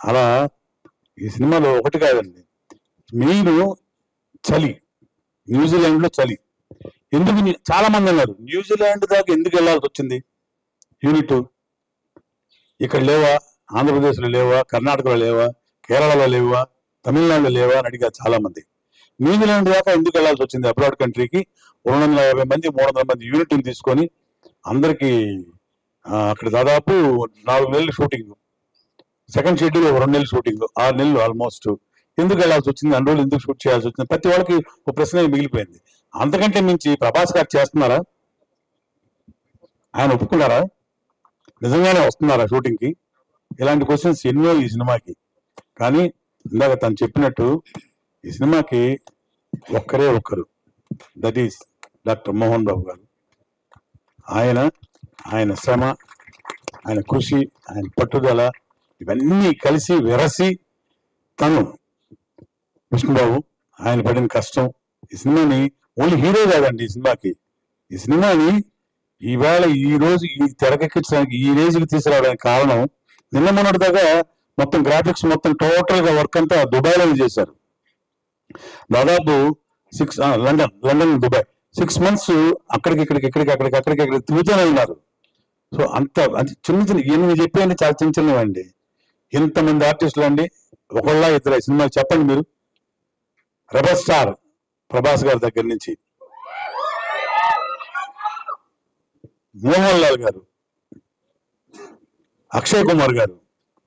అలా ఈ సినిమాలో ఒకటి కాదండి, మెయిన్ చలి, న్యూజిలాండ్ లో చలి. ఎందుకు చాలా మంది అన్నారు న్యూజిలాండ్ దాకా ఎందుకు వెళ్ళాల్సి వచ్చింది యూనిట్, ఇక్కడ లేవా, ఆంధ్రప్రదేశ్లో లేవా, కర్ణాటకలో లేవా, కేరళలో లేవా, తమిళనాడులో లేవా అని అడిగారు చాలా మంది. న్యూజిలాండ్ దాకా ఎందుకు వెళ్ళాల్సి వచ్చింది అబ్రాడ్ కంట్రీకి? 250 మంది 300 మంది యూనిట్ని తీసుకొని అందరికీ అక్కడ దాదాపు 4 నెలలు షూటింగ్, సెకండ్ షెడ్యూల్ 2 నెలలు షూటింగ్, 6 నెలలు ఆల్మోస్ట్. ఎందుకు వెళ్ళాల్సి వచ్చింది, అన్ని రోజులు ఎందుకు షూట్ చేయాల్సి వచ్చింది? ప్రతి వాళ్ళకి ఒక ప్రశ్న మిగిలిపోయింది. అంతకంటే మించి ప్రభాస్ గారు చేస్తున్నారా, ఆయన ఒప్పుకున్నారా, నిజంగానే వస్తున్నారా షూటింగ్కి? ఇలాంటి క్వశ్చన్స్ ఎన్నో ఈ సినిమాకి. కానీ ఇందాక తను చెప్పినట్టు ఈ సినిమాకి ఒక్కరే ఒక్కరు, that is doctor Mohan Babu గారు. ఆయన శ్రమ, ఆయన కృషి, ఆయన పట్టుదల ఇవన్నీ కలిసి వెరసి తను విష్ణుబాబు ఆయన పడిన కష్టం ఈ సినిమాని ఓన్లీ హీరో కాదండి ఈ సినిమాని ఈవేళ ఈ రోజు ఈ తెరకెక్కించడానికి ఈ రేంజ్కి తీసుకురావడానికి కారణం నిన్న మొన్నటి దాకా మొత్తం గ్రాఫిక్స్ మొత్తం టోటల్ గా వర్క్ అంతా దుబాయ్లో చేశారు. దాదాపు 6 లండన్ దుబాయ్ 6 months అక్కడికి తిరుగుతూనే ఉన్నారు. సో అంత చిన్న ఎన్ని చెప్పాయండి, చాలా చిన్న చిన్నవండి. ఇంతమంది ఆర్టిస్టులు అండి, ఒకళ్ళ ఇద్దరు సినిమాలు చెప్పండి మీరు. రెబల్ స్టార్ ప్రభాస్ గారి దగ్గర నుంచి మోహన్ లాల్ గారు, అక్షయ్ కుమార్ గారు,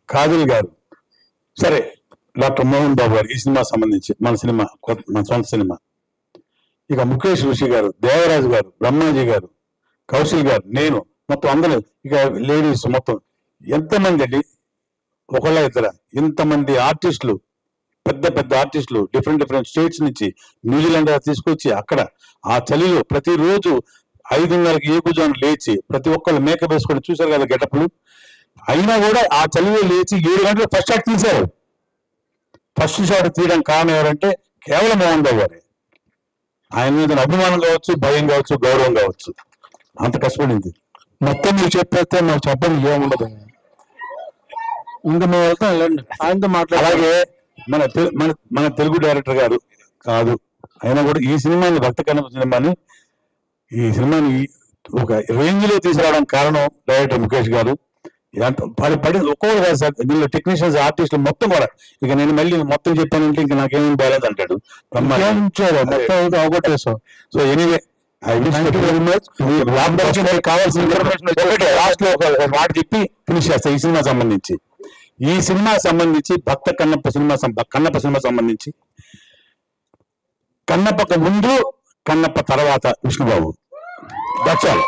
కాజల్ గారు, సరే డాక్టర్ మోహన్ బాబు గారు, ఈ సినిమా సంబంధించి మన సొంత సినిమా. ఇక ముఖేష్ ఋషి గారు, దేవరాజు గారు, బ్రహ్మాజీ గారు, కౌశల్ గారు, నేను, మొత్తం అందరూ, ఇక లేడీస్ మొత్తం ఎంతమంది అండి, ఒకళ్ళ ఇద్దర ఇంతమంది ఆర్టిస్టులు, పెద్ద ఆర్టిస్టులు డిఫరెంట్ స్టేట్స్ నుంచి న్యూజిలాండ్ తీసుకొచ్చి అక్కడ ఆ చలిలో ప్రతిరోజు 5:30కి ఏకుజాను లేచి ప్రతి ఒక్కళ్ళు మేకప్ వేసుకొని చూశారు కదా గెటప్లు. అయినా కూడా ఆ చలిలో లేచి 7 గంటలు ఫస్ట్ షాట్ తీశారు. ఫస్ట్ షాట్ తీయడానికి కారణం ఎవరంటే కేవలం మోహన్ బాబు గారే. ఆయన మీద అభిమానం కావచ్చు, భయం కావచ్చు, గౌరవం కావచ్చు, అంత కష్టపడింది. మొత్తం మీరు చెప్పేస్తే మాకు చెప్పండి ఏముండదు. ఇంకా మేము వెళ్తాం, వెళ్ళండి ఆయనతో మాట్లాడాలి. అలాగే మన తెలుగు డైరెక్టర్ గారు కాదు, అయినా కూడా ఈ సినిమాని భక్త కన్నప్ప సినిమాని ఒక రేంజ్ లో తీసుకురావడానికి కారణం డైరెక్టర్ ముఖేష్ గారు. పడి ఒక్కొక్కరు కాదు సార్, దీనిలో టెక్నీషియన్స్, ఆర్టిస్టులు మొత్తం కూడా. ఇక నేను మళ్ళీ మొత్తం చెప్పానంటే ఇంకా నాకేమీ బాగాలేదు అంటాడు. మొత్తం అవగొట్టేసాం. So anyway, I wish you very much. కావాల్సిన ఇన్ఫర్మేషన్ లాస్ట్ లో ఒక మాట చెప్పి ఫినిష్ చేస్తా. ఈ సినిమా సంబంధించి భక్త కన్నప్ప సినిమా సంబంధించి కన్నప్పకు ముందు, కన్నప్ప తర్వాత విష్ణుబాబు. That's all.